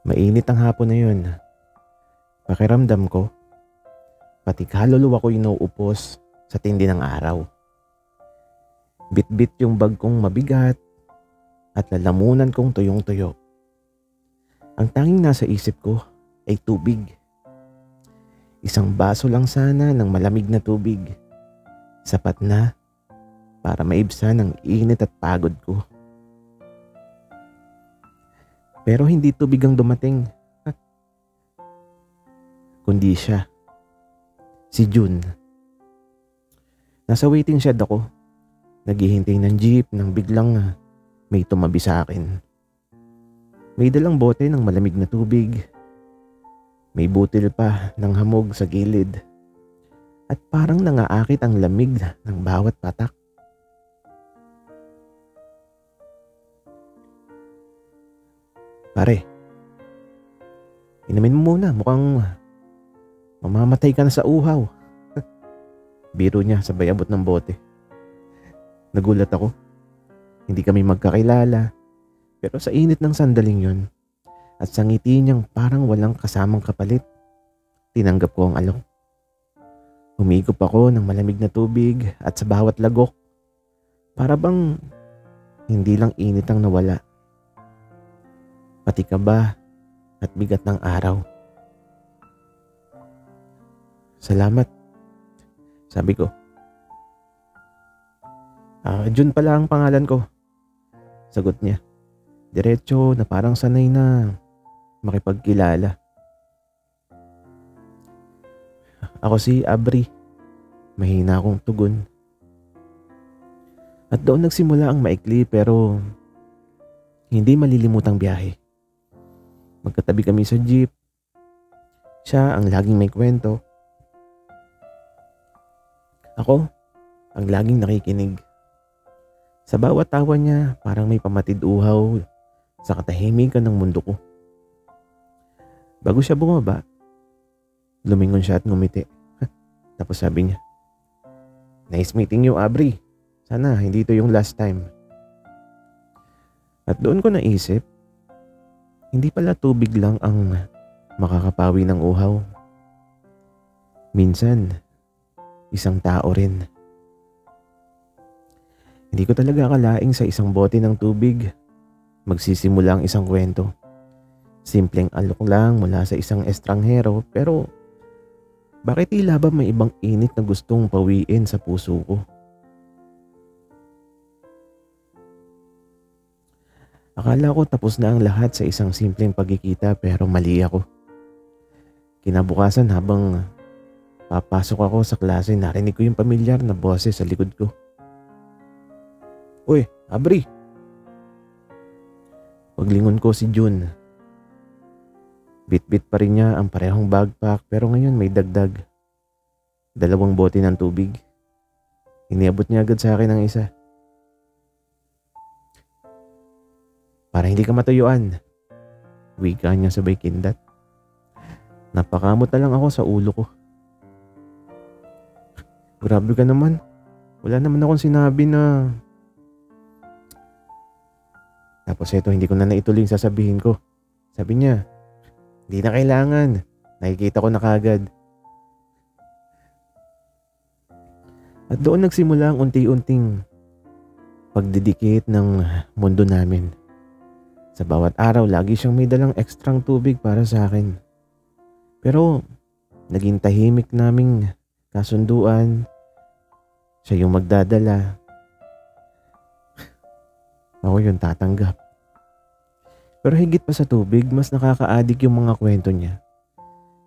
Mainit ang hapon na yun. Pakiramdam ko, pati kaluluwa ko inuupos sa tindi ng araw. Bit-bit yung bag kong mabigat at lalamunan kong tuyong-tuyo. Ang tanging nasa isip ko ay tubig. Isang baso lang sana ng malamig na tubig. Sapat na para maibsan ang init at pagod ko. Pero hindi tubig ang dumating. Kundi siya. Si June. Nasa waiting shed ako. Naghihintay ng jeep nang biglang may tumabi sa akin. May dalang bote ng malamig na tubig. May butil pa ng hamog sa gilid. At parang nangaakit ang lamig ng bawat patak. Pare, inumin mo muna, mukhang mamamatay ka na sa uhaw. Biro niya sabay abot ng bote. Nagulat ako. Hindi kami magkakilala. Pero sa init ng sandaling yon at sa ngiti niyang parang walang kasamang kapalit, tinanggap ko ang alok. Humigop ako ng malamig na tubig at sa bawat lagok, para bang hindi lang init ang nawala. Pati kaba at bigat ng araw. Salamat, sabi ko. June pala ang pangalan ko, sagot niya. Diretso na parang sanay na makipagkilala. Ako si Abri. Mahina akong tugon. At doon nagsimula ang maikli pero hindi malilimutang biyahe. Magkatabi kami sa jeep. Siya ang laging may kwento. Ako ang laging nakikinig. Sa bawat tawa niya parang may pamatid uhaw sa katahimikan ng mundo ko. Bago siya bumaba, lumingon siya at ngumiti. Tapos sabi niya, "Nice meeting you, Abri. Sana hindi ito yung last time." At doon ko naisip, hindi pala tubig lang ang makakapawi ng uhaw. Minsan, isang tao rin. Hindi ko talaga akalaing sa isang bote ng tubig magsisimula ang isang kwento. Simpleng alok lang mula sa isang estranghero, pero bakit tila ba may ibang init na gustong pawiin sa puso ko? Akala ko tapos na ang lahat sa isang simpleng pagkikita pero mali ako. Kinabukasan habang papasok ako sa klase, narinig ko yung pamilyar na boses sa likod ko. "Uy, Abri!" Paglingon ko si June. Bit-bit pa rin niya ang parehong backpack pero ngayon may dagdag. 2 bote ng tubig. Iniabot niya agad sa akin ang isa. "Para hindi ka matuyuan," wika niya sabay kindat. Napakamot na lang ako sa ulo ko. Grabe ka naman. Wala naman akong sinabi na... Tapos eto, hindi ko na naituloy yung sasabihin ko. Sabi niya, "Hindi na kailangan. Nakikita ko na kagad." At doon nagsimula ang unti-unting pagdidikit ng mundo namin. Sa bawat araw, lagi siyang may dalang ekstrang tubig para sa akin. Pero naging tahimik naming kasunduan. Siya yung magdadala. Ako yung tatanggap. Pero higit pa sa tubig, mas nakaka-addict yung mga kwento niya.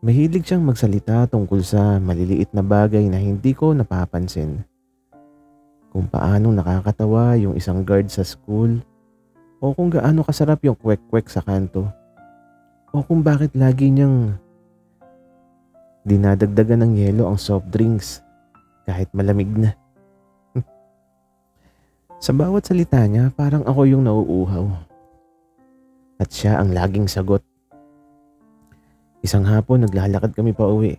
Mahilig siyang magsalita tungkol sa maliliit na bagay na hindi ko napapansin. Kung paano nakakatawa yung isang guard sa school, o kung gaano kasarap yung kwek-kwek sa kanto, o kung bakit lagi niyang dinadagdagan ng yelo ang soft drinks kahit malamig na. Sa bawat salita niya, parang ako yung nauuhaw. At siya ang laging sagot. Isang hapon, naglalakad kami pa uwi.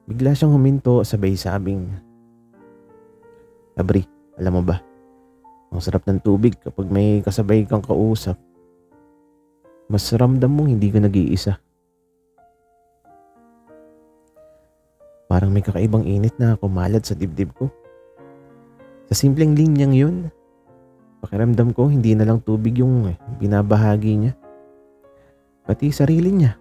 Bigla siyang huminto, sabay sabing, "Abri, alam mo ba, ang sarap ng tubig kapag may kasabay kang kausap." mas ramdam mong hindi ka nag-iisa. Parang may kakaibang init na kumalat sa dibdib ko. Sa simpleng linyang yun, pakiramdam ko hindi na lang tubig yung binabahagi niya, pati sarili niya.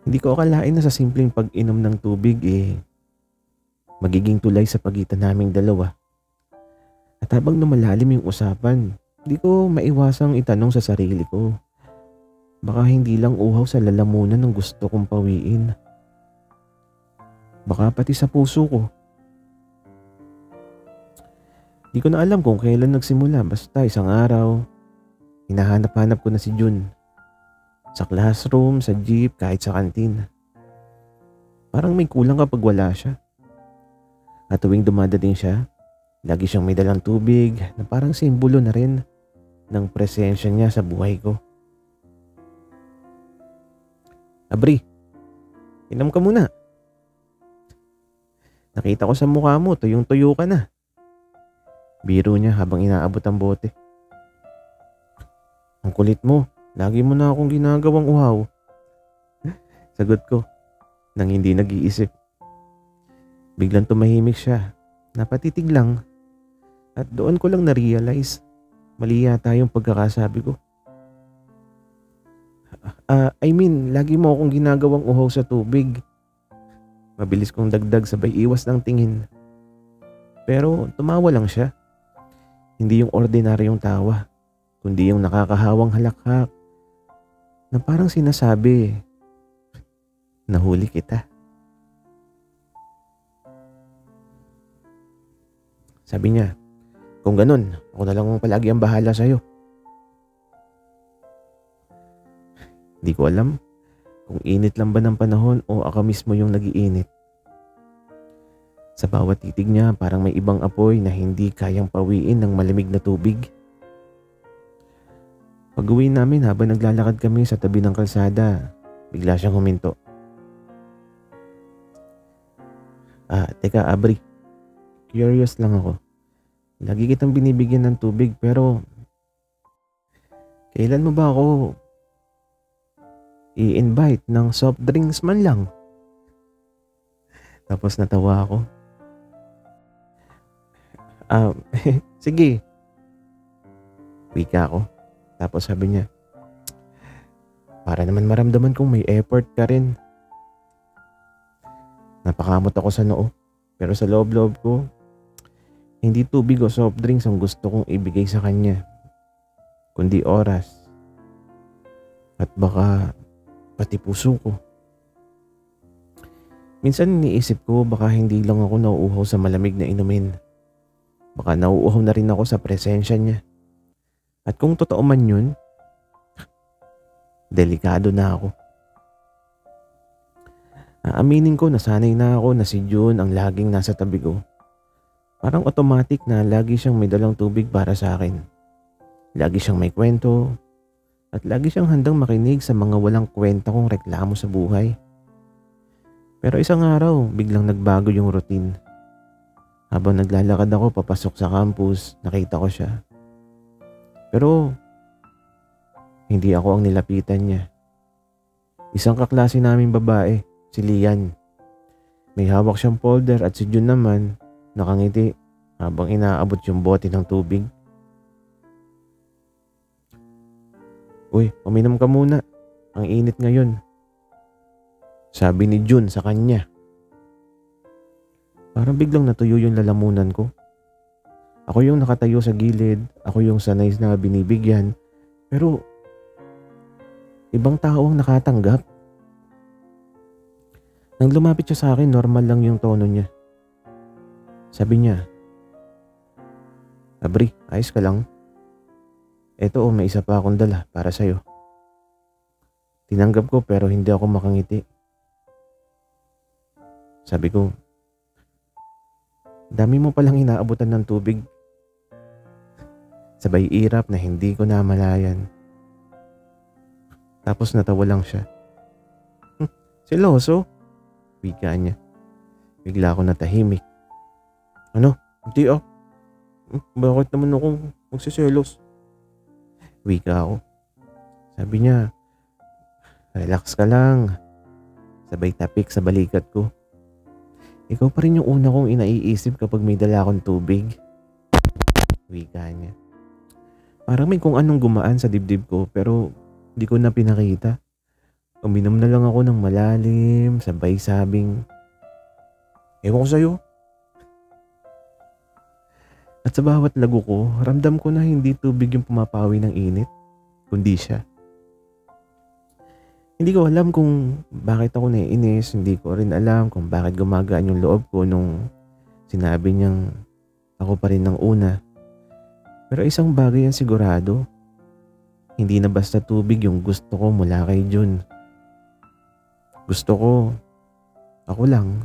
Hindi ko akalain na sa simpleng pag-inom ng tubig magiging tulay sa pagitan naming dalawa. At habang lumalalim yung usapan, hindi ko maiwasang itanong sa sarili ko, baka hindi lang uhaw sa lalamunan ng gusto kong pawiin. Baka pati sa puso ko. Di ko na alam kung kailan nagsimula, basta isang araw, hinahanap-hanap ko na si Jun. Sa classroom, sa jeep, kahit sa kantin. Parang may kulang kapag wala siya. At tuwing dumadating siya, lagi siyang may dalang tubig na parang simbolo na rin ng presensya niya sa buhay ko. Abri, inom ka muna. Nakita ko sa mukha mo, tuyong-tuyo ka na. Biro niya habang inaabot ang bote. Ang kulit mo, lagi mo na akong ginagawang uhaw. Sagot ko, nang hindi nag-iisip. Biglang tumahimik siya, napatitig lang. At doon ko lang na-realize, mali yata yung pagkakasabi ko. Lagi mo akong ginagawang uhaw sa tubig. Mabilis kong dagdag sabay iwas ng tingin. Pero tumawa lang siya. Hindi yung ordinaryong tawa, kundi yung nakakahawang halakhak na parang sinasabi, nahuli kita. Sabi niya, kung ganun, ako na lang palagi ang bahala sa'yo. Hindi ko alam kung init lang ba ng panahon o ako mismo yung nag-iinit. Sa bawat titig niya parang may ibang apoy na hindi kayang pawiin ng malamig na tubig. Pag-uwi namin habang naglalakad kami sa tabi ng kalsada, bigla siyang huminto. Teka Abri, curious lang ako. Lagi kitang binibigyan ng tubig pero kailan mo ba ako i-invite ng soft drinks man lang? Tapos natawa ako. Sige. Wika ako. Tapos sabi niya, para naman maramdaman kong may effort ka rin. Napakamot ako sa noo. Pero sa loob-loob ko, hindi tubig o soft drinks ang gusto kong ibigay sa kanya, kundi oras. At baka pati puso ko. Minsan iniisip ko baka hindi lang ako nauuhaw sa malamig na inumin. Baka nauuhaw na rin ako sa presensya niya. At kung totoo man yun, delikado na ako. Aaminin ko na sanay na ako na si Jun ang laging nasa tabi ko. Parang automatic na lagi siyang may dalang tubig para sa akin. Lagi siyang may kwento at lagi siyang handang makinig sa mga walang kwenta kong reklamo sa buhay. Pero isang araw, biglang nagbago yung routine. Habang naglalakad ako papasok sa campus, nakita ko siya. Pero hindi ako ang nilapitan niya. Isang kaklase naming babae, si Lian. May hawak siyang folder at si Jun naman nakangiti habang inaabot yung bote ng tubig. Uy, uminom ka muna. Ang init ngayon. Sabi ni Jun sa kanya. Parang biglang natuyo yung lalamunan ko. Ako yung nakatayo sa gilid. Ako yung sanay na binibigyan. Pero ibang tao ang nakatanggap. Nang lumapit siya sa akin, normal lang yung tono niya. Sabi niya, Abri, ayos ka lang? Eto may isa pa akong dala para sa'yo. Tinanggap ko pero hindi ako makangiti. Sabi ko, dami mo palang inaabutan ng tubig. Sabay irap na hindi ko namalayan. Tapos natawa lang siya. Seloso? Wika niya. Bigla ako natahimik. Ano? Hindi ah. Bakit naman ako magsiselos? Wika ako. Sabi niya, relax ka lang. Sabay tapik sa balikat ko. Ikaw pa rin yung una kong inaiisip kapag may dala akong tubig. Wika niya. Parang may kung anong gumaan sa dibdib ko pero di ko na pinakita. Uminom na lang ako ng malalim, sabay sabing, ewan ko sa'yo. At sa bawat lago ko, ramdam ko na hindi tubig yung pumapawi ng init, kundi siya. Hindi ko alam kung bakit ako naiinis, hindi ko rin alam kung bakit gumagaan yung loob ko nung sinabi niyang ako pa rin ng una. Pero isang bagay ang sigurado, hindi na basta tubig yung gusto ko mula kay Jun. Gusto ko, ako lang.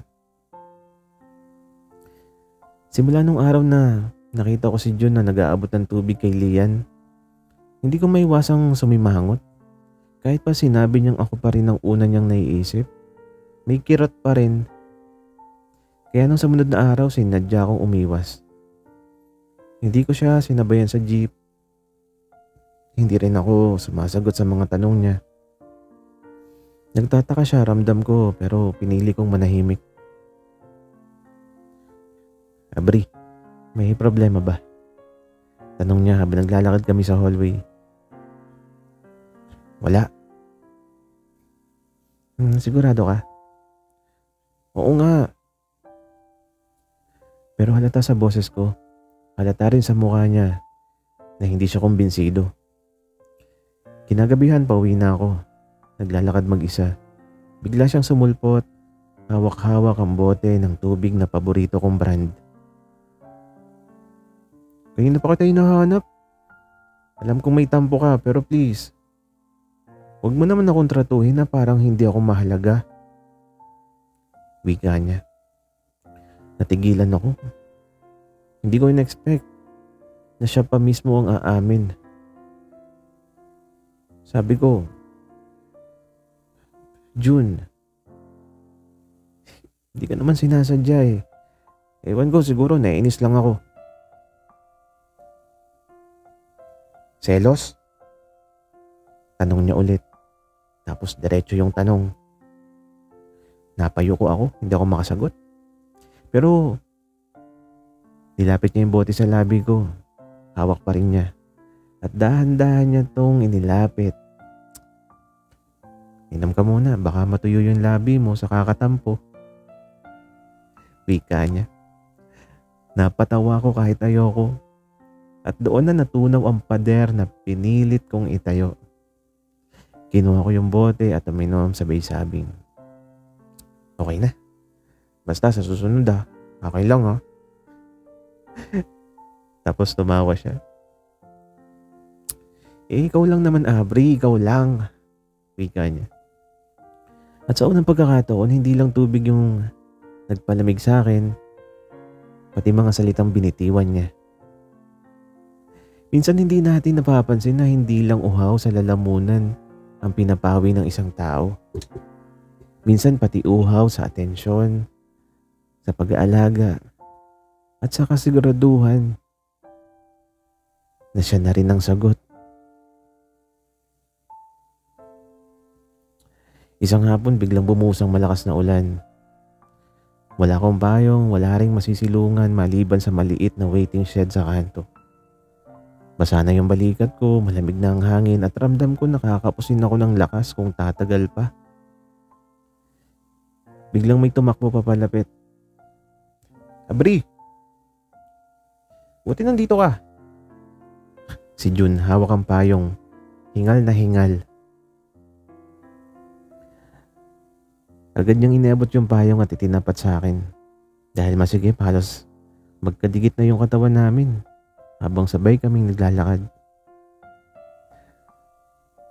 Simula nung araw na nakita ko si Jun na nag-aabot ng tubig kay Lian, hindi ko maiwasang sumimangot. Kahit pa sinabi niyang ako pa rin ang una niyang naiisip, may kirot pa rin. Kaya nung sumunod na araw, sinadya akong umiwas. Hindi ko siya sinabayan sa jeep. Hindi rin ako sumasagot sa mga tanong niya. Nagtataka siya, ramdam ko, pero pinili kong manahimik. Abri, may problema ba? Tanong niya habang naglalakad kami sa hallway. Wala. Sigurado ka? Oo nga. Pero halata sa boses ko, halata rin sa mukha niya na hindi siya kumbinsido. Kinagabihan pauwi na ako. Naglalakad mag-isa. Bigla siyang sumulpot. Hawak-hawak ang bote ng tubig na paborito kong brand. Kanina pa kita hinahanap. Alam kong may tampo ka pero please, huwag mo naman akong tratuhin na parang hindi ako mahalaga. Wika niya. Natigilan ako. Hindi ko in-expect na siya pa mismo ang aamin. Sabi ko, Jun, hindi ka naman sinasadya eh. Ewan ko, siguro naiinis lang ako. Selos? Tanong niya ulit. Tapos diretso yung tanong. Napayo ko ako, hindi ako makasagot. Pero nilapit niya yung bote sa labi ko. Hawak pa rin niya. At dahan-dahan niya tong inilapit. Inom ka muna, baka matuyo yung labi mo sa kakatampo. Wika niya. Napatawa ko kahit ayoko. At doon na natunaw ang pader na pinilit kong itayo. Kinuha ko yung bote at uminom sabay sabing, okay na. Basta sa susunod okay lang ha. Tapos tumawa siya. Ikaw lang naman Abri, ikaw lang. Wika niya. At sa unang pagkakataon, hindi lang tubig yung nagpalamig sa akin, pati mga salitang binitiwan niya. Minsan hindi natin napapansin na hindi lang uhaw sa lalamunan ang pinapawi ng isang tao. Minsan pati uhaw sa atensyon, sa pag-aalaga, at sa kasiguraduhan na siya na rin ang sagot. Isang hapon biglang bumusang malakas na ulan. Wala akong payong, wala ring masisilungan maliban sa maliit na waiting shed sa kanto. Basa na yung balikat ko, malamig na ang hangin at ramdam ko nakakapusin ako ng lakas kung tatagal pa. Biglang may tumakbo papalapit. Abri! Buti nandito ka. Si Jun hawak ang payong, hingal na hingal. Agad niyang inabot yung payong at itinapat sa akin. Dahil masigip, halos magkadikit na yung katawan namin habang sabay kaming naglalakad.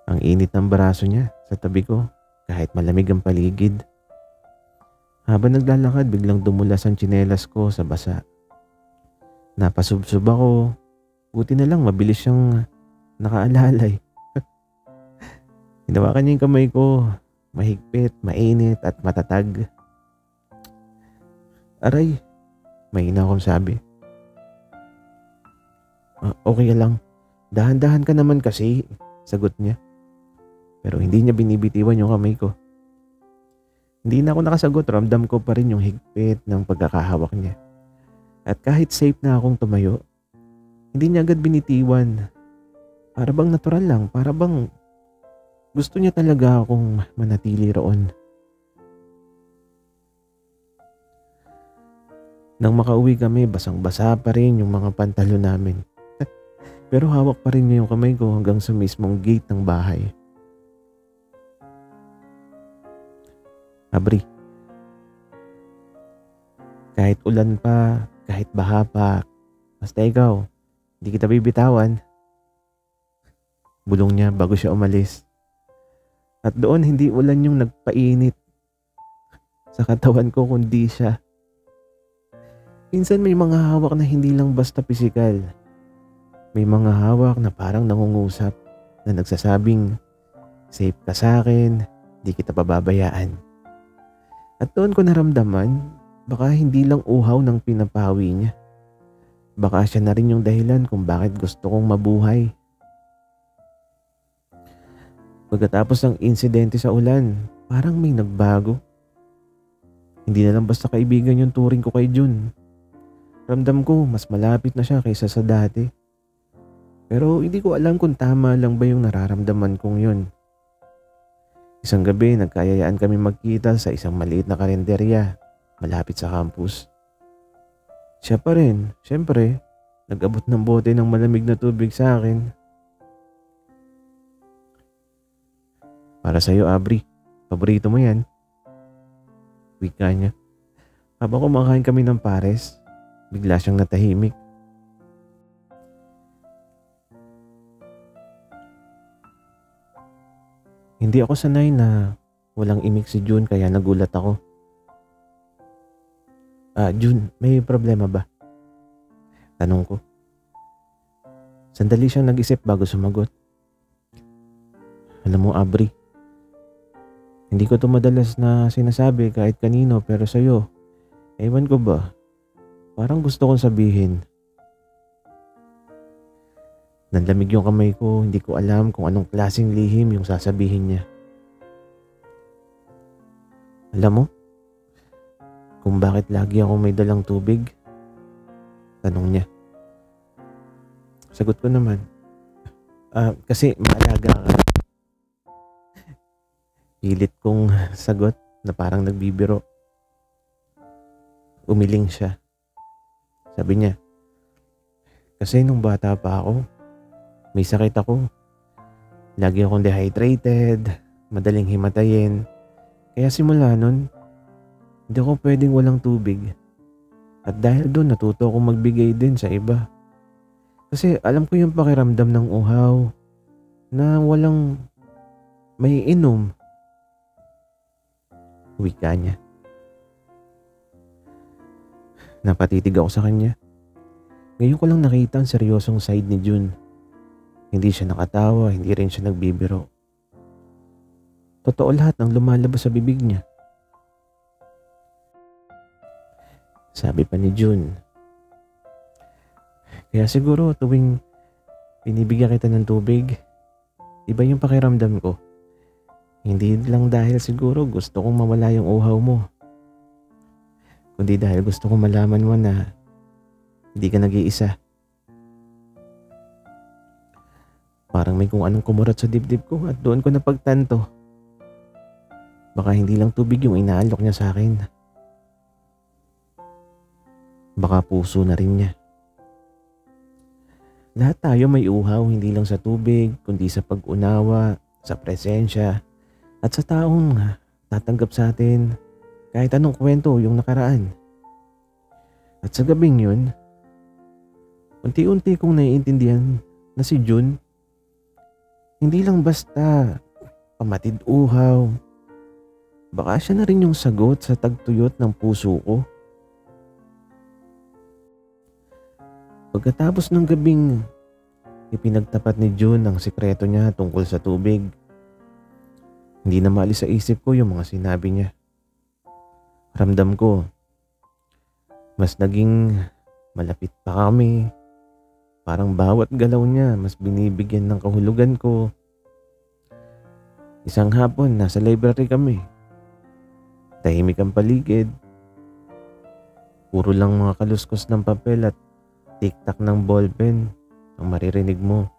Ang init ng braso niya sa tabi ko kahit malamig ang paligid. Habang naglalakad, biglang dumulas ang tsinelas ko sa basa. Napasubsob ako. Buti na lang mabilis siyang nakaalalay. Hinawakan niya yung kamay ko. Mahigpit, mainit at matatag. Aray, mahina akong sabi. Okay lang. Dahan-dahan ka naman kasi, sagot niya. Pero hindi niya binibitiwan yung kamay ko. Hindi na ako nakasagot, ramdam ko pa rin yung higpit ng pagkakahawak niya. At kahit safe na akong tumayo, hindi niya agad binitiwan. Para bang natural lang, para bang gusto niya talaga akong manatili roon. Nang makauwi kami, basang-basa pa rin yung mga pantalo namin. Pero hawak pa rin niya yung kamay ko hanggang sa mismong gate ng bahay. Abri, kahit ulan pa, kahit baha pa, basta ikaw, hindi kita bibitawan. Bulong niya bago siya umalis. At doon hindi ulan yung nagpainit sa katawan ko kundi siya. Minsan may mga hawak na hindi lang basta pisikal. May mga hawak na parang nangungusap na nagsasabing, safe ka sa akin, di kita pababayaan. At doon ko naramdaman, baka hindi lang uhaw ng pinapawi niya. Baka siya na rin yung dahilan kung bakit gusto kong mabuhay. Pagkatapos ng insidente sa ulan, parang may nagbago. Hindi na lang basta kaibigan yung turing ko kay Jun. Ramdam ko mas malapit na siya kaysa sa dati. Pero hindi ko alam kung tama lang ba yung nararamdaman kong yun. Isang gabi, nagkayayaan kami magkita sa isang maliit na karinderya malapit sa campus. Siya pa rin, syempre, nag-abot ng bote ng malamig na tubig sa akin. Para sa'yo, Abri. Paborito mo yan. Wika niya. Habang kumakain kami ng pares, bigla siyang natahimik. Hindi ako sanay na walang imik si Jun kaya nagulat ako. Jun, may problema ba? Tanong ko. Sandali siyang nag-isip bago sumagot. Alam mo, Abri, hindi ko to madalas na sinasabi kahit kanino pero sa'yo, ewan ko ba, parang gusto kong sabihin. Nanlamig yung kamay ko, hindi ko alam kung anong klaseng lihim yung sasabihin niya. Alam mo, kung bakit lagi ako may dalang tubig? Tanong niya. Sagot ko naman, kasi maalaga ka. Pilit kong sagot na parang nagbibiro. Umiling siya. Sabi niya, kasi nung bata pa ako, may sakit ako. Lagi akong dehydrated, madaling himatayin. Kaya simula nun, hindi ako pwedeng walang tubig. At dahil doon natuto akong magbigay din sa iba. Kasi alam ko yung pakiramdam ng uhaw na walang may inom. Wika niya. Napatitig ako sa kanya. Ngayon ko lang nakita ang seryosong side ni Jun. Hindi siya nakatawa, hindi rin siya nagbibiro. Totoo lahat ng lumalabas sa bibig niya. Sabi pa ni Jun, kaya siguro tuwing binibigyan kita ng tubig, iba yung pakiramdam ko. Hindi lang dahil siguro gusto kong mawala yung uhaw mo, kundi dahil gusto kong malaman mo na hindi ka nag-iisa. Parang may kung anong kumurat sa dibdib ko at doon ko napagtanto. Baka hindi lang tubig yung inaalok niya sa akin. Baka puso na rin niya. Lahat tayo may uhaw hindi lang sa tubig, kundi sa pag-unawa, sa presensya, at sa taong tatanggap sa atin kahit anong kwento yung nakaraan. At sa gabing yun, unti-unti kong naiintindihan na si Jun, hindi lang basta pamatid uhaw. Baka siya na rin yung sagot sa tagtuyot ng puso ko. Pagkatapos ng gabing ipinagtapat ni Jun ang sikreto niya tungkol sa tubig, hindi na maalis sa isip ko yung mga sinabi niya. Ramdam ko, mas naging malapit pa kami, Parang bawat galaw niya mas binibigyan ng kahulugan ko. Isang hapon, nasa library kami. Tahimik ang paligid. Puro lang mga kaluskos ng papel at tiktak ng ballpen ang maririnig mo.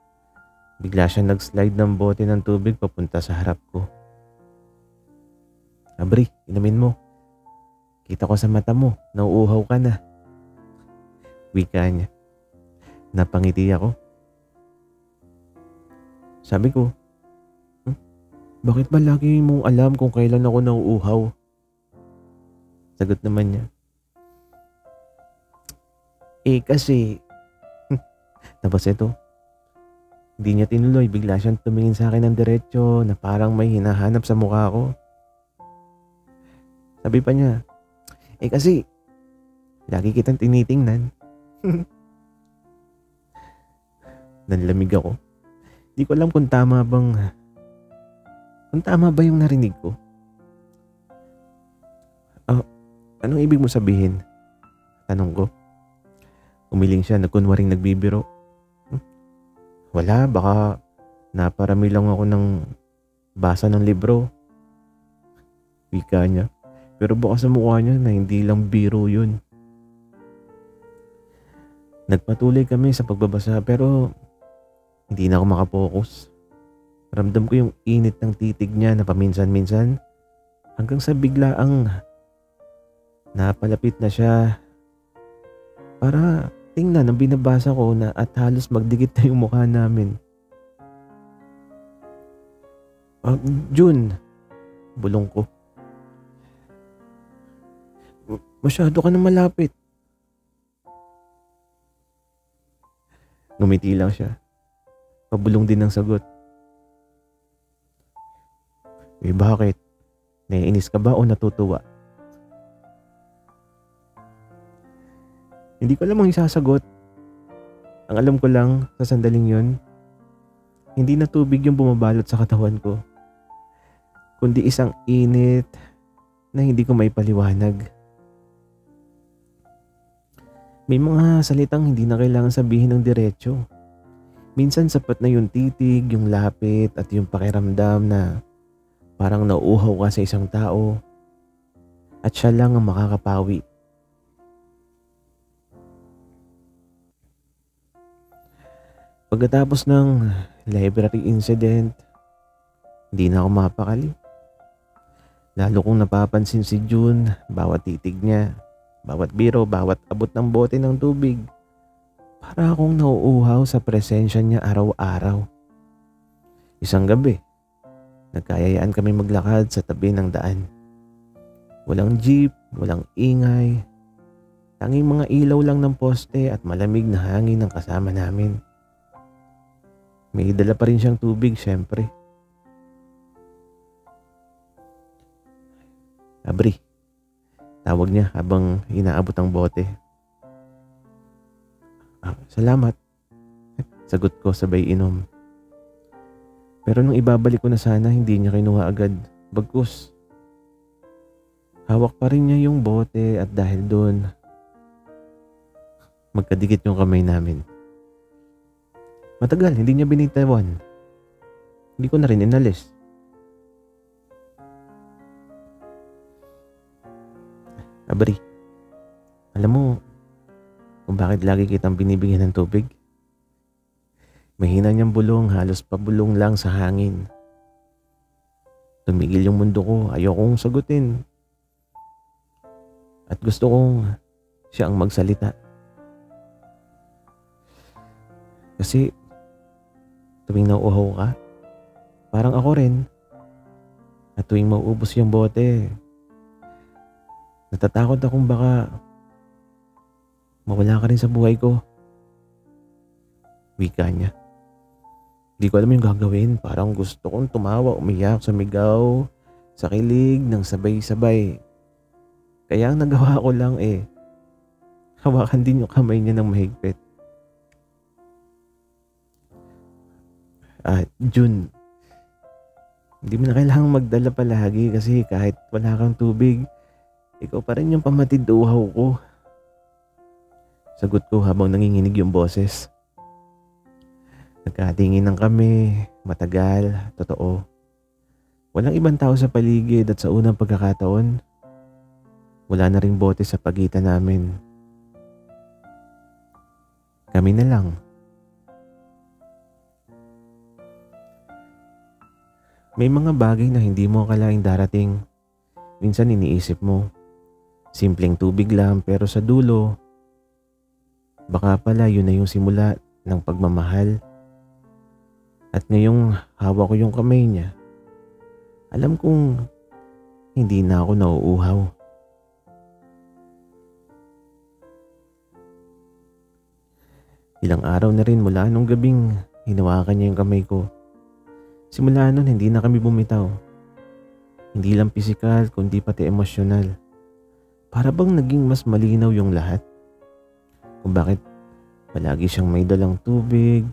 Bigla siya nag-slide ng bote ng tubig papunta sa harap ko. Abri, inumin mo. Kita ko sa mata mo, nauuhaw ka na. Wika niya. Napangiti ako. Sabi ko, bakit ba lagi mong alam kung kailan ako nauuhaw? Sagot naman niya. Kasi, tapos ito, hindi niya tinuloy, bigla siyang tumingin sa akin ng diretsyo na parang may hinahanap sa mukha ko. Sabi pa niya, kasi, lagi kitang tinitingnan. Nanlamig ako. Di ko alam kung tama ba yung narinig ko. Anong ibig mo sabihin? Tanong ko. Umiling siya, nagkunwaring nagbibiro. Wala, baka naparami lang ako ng basa ng libro. Wika niya. Pero baka sa mukha niya na hindi lang biro yun. Nagpatuloy kami sa pagbabasa pero hindi na ako makapokus. Ramdam ko yung init ng titig niya na paminsan-minsan hanggang sa biglaang napalapit na siya para tingnan ang binabasa ko na at halos magdikit na yung mukha namin. Jun, bulong ko. Masyado ka na malapit. Ngumiti lang siya. Pabulong din ng sagot. Bakit? Naiinis ka ba o natutuwa? Hindi ko alam ang isasagot. Ang alam ko lang sa sandaling yon, hindi na tubig yung bumabalot sa katawan ko, kundi isang init na hindi ko maipaliwanag. May mga salitang hindi na kailangan sabihin ng diretsyo. Minsan sapat na yung titig, yung lapit at yung pakiramdam na parang nauuhaw ka sa isang tao at siya lang ang makakapawi. Pagkatapos ng library incident, hindi na ako mapakali. Lalo kong napapansin si June, bawat titig niya, bawat biro, bawat abot ng bote ng tubig. Para akong nauuhaw sa presensya niya araw-araw. Isang gabi, nagkayayaan kami maglakad sa tabi ng daan. Walang jeep, walang ingay. Tanging mga ilaw lang ng poste at malamig na hangin ang kasama namin. May dala pa rin siyang tubig, syempre. Abri, tawag niya habang inaabot ang bote. Salamat, sagot ko sabay inom. Pero nung ibabalik ko na sana, hindi niya kinuha agad. Bagkus, hawak pa rin niya yung bote at dahil doon, magkadikit yung kamay namin. Matagal, hindi niya binitawan. Hindi ko na rin inalis. Abri, alam mo kung bakit lagi kitang binibigyan ng tubig? Mahina niyang bulong, halos pabulong lang sa hangin. Tumigil yung mundo ko, ayokong sagutin. At gusto kong siya ang magsalita. Kasi tuwing nauuhaw ka, parang ako rin. At tuwing mauubos yung bote, natatakot akong baka mawala ka rin sa buhay ko. Wika niya. Di ko alam yung gagawin. Parang gusto kong tumawa, umiyak, sumigaw, sa kilig ng sabay-sabay. Kaya ang nagawa ko lang hawakan din yung kamay niya ng mahigpit. Jun, hindi mo na kailangang magdala palagi kasi kahit wala kang tubig, ikaw pa rin yung pamatid uhaw ko. Sagot ko habang nanginginig yung boses. Nagkatinginan kami, matagal, totoo. Walang ibang tao sa paligid at sa unang pagkakataon, wala na ring bote sa pagitan namin. Kami na lang. May mga bagay na hindi mo akalaing darating. Minsan iniisip mo, simpleng tubig lang pero sa dulo, baka pala yun na yung simula ng pagmamahal. At ngayong hawak ko yung kamay niya, alam kong hindi na ako nauuhaw. Ilang araw na rin mula nung gabing hinawakan niya yung kamay ko. Simula nun hindi na kami bumitaw. Hindi lang pisikal kundi pati emosyonal. Para bang naging mas malinaw yung lahat. Kung bakit palagi siyang may dalang tubig.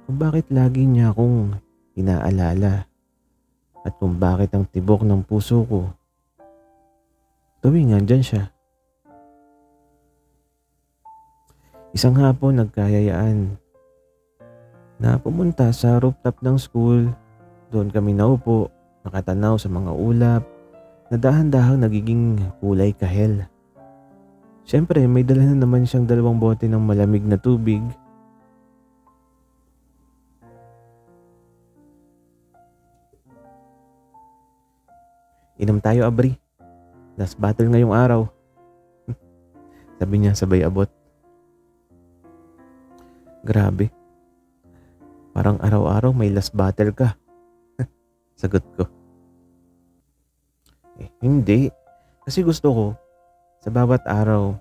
Kung bakit lagi niya akong inaalala. At kung bakit ang tibok ng puso ko tuwing andyan siya. Isang hapon nagkayayaan na pumunta sa rooftop ng school. Doon kami naupo, nakatanaw sa mga ulap na dahan-dahang nagiging kulay kahel. Siyempre may dala na naman siyang 2 bote ng malamig na tubig. Inom tayo, Abri. Last battle ngayong araw. Sabi niya sabay abot. Grabe. Parang araw-araw may last battle ka. Sagot ko. Hindi. Kasi gusto ko, sa bawat araw,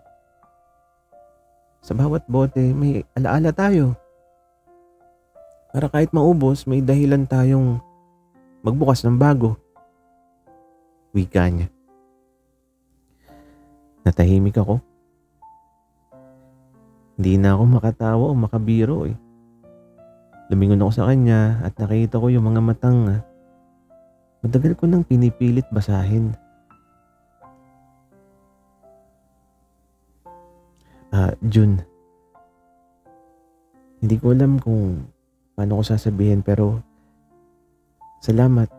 sa bawat bote, may alaala tayo. Para kahit maubos, may dahilan tayong magbukas ng bago. Wika niya. Natahimik ako. Hindi na ako makatawa o makabiro eh. Lumingon ako sa kanya at nakita ko yung mga matang matagal ko nang pinipilit basahin. Jun. Hindi ko alam kung paano ko sasabihin pero salamat.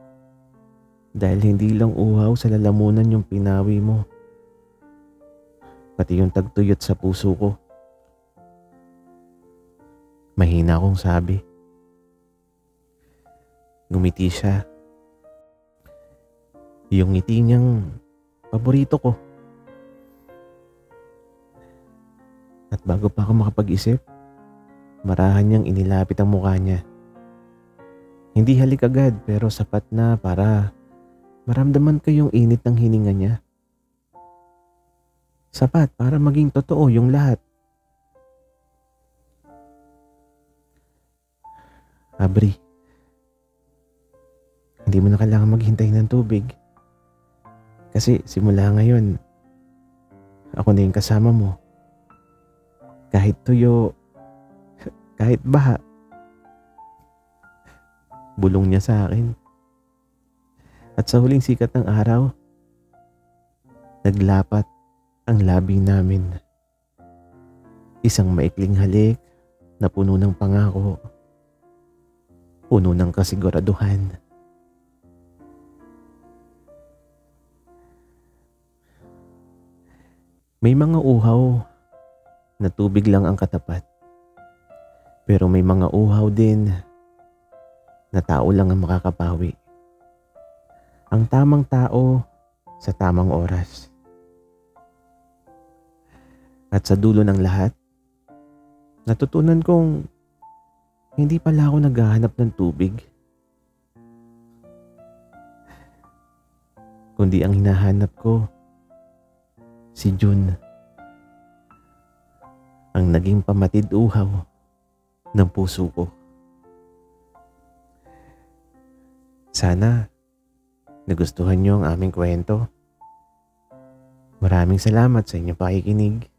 Dahil hindi lang uhaw sa lalamunan yung pinawi mo. Pati yung tagtuyot sa puso ko. Mahina akong sabi. Ngumiti siya. Yung ngiti niyang paborito ko. At bago pa ako makapag-isip, marahan niyang inilapit ang mukha niya. Hindi halik agad pero sapat na para maramdaman ko yung init ng hininga niya. Sapat para maging totoo yung lahat. Abri, hindi mo na kailangan maghintay ng tubig. Kasi simula ngayon, ako na yung kasama mo. Kahit tuyo, kahit baha. Bulong niya sa akin. At sa huling sikat ng araw, naglapat ang labi namin. Isang maikling halik na puno ng pangako, puno ng kasiguraduhan. May mga uhaw na tubig lang ang katapat. Pero may mga uhaw din na tao lang ang makakapawi. Ang tamang tao sa tamang oras. At sa dulo ng lahat, natutunan kong hindi pala ako naghahanap ng tubig. Kundi ang hinahanap ko, si Jun. Ang naging pamatid uhaw ng puso ko. Sana nagustuhan niyo ang aming kwento. Maraming salamat sa inyong pakikinig.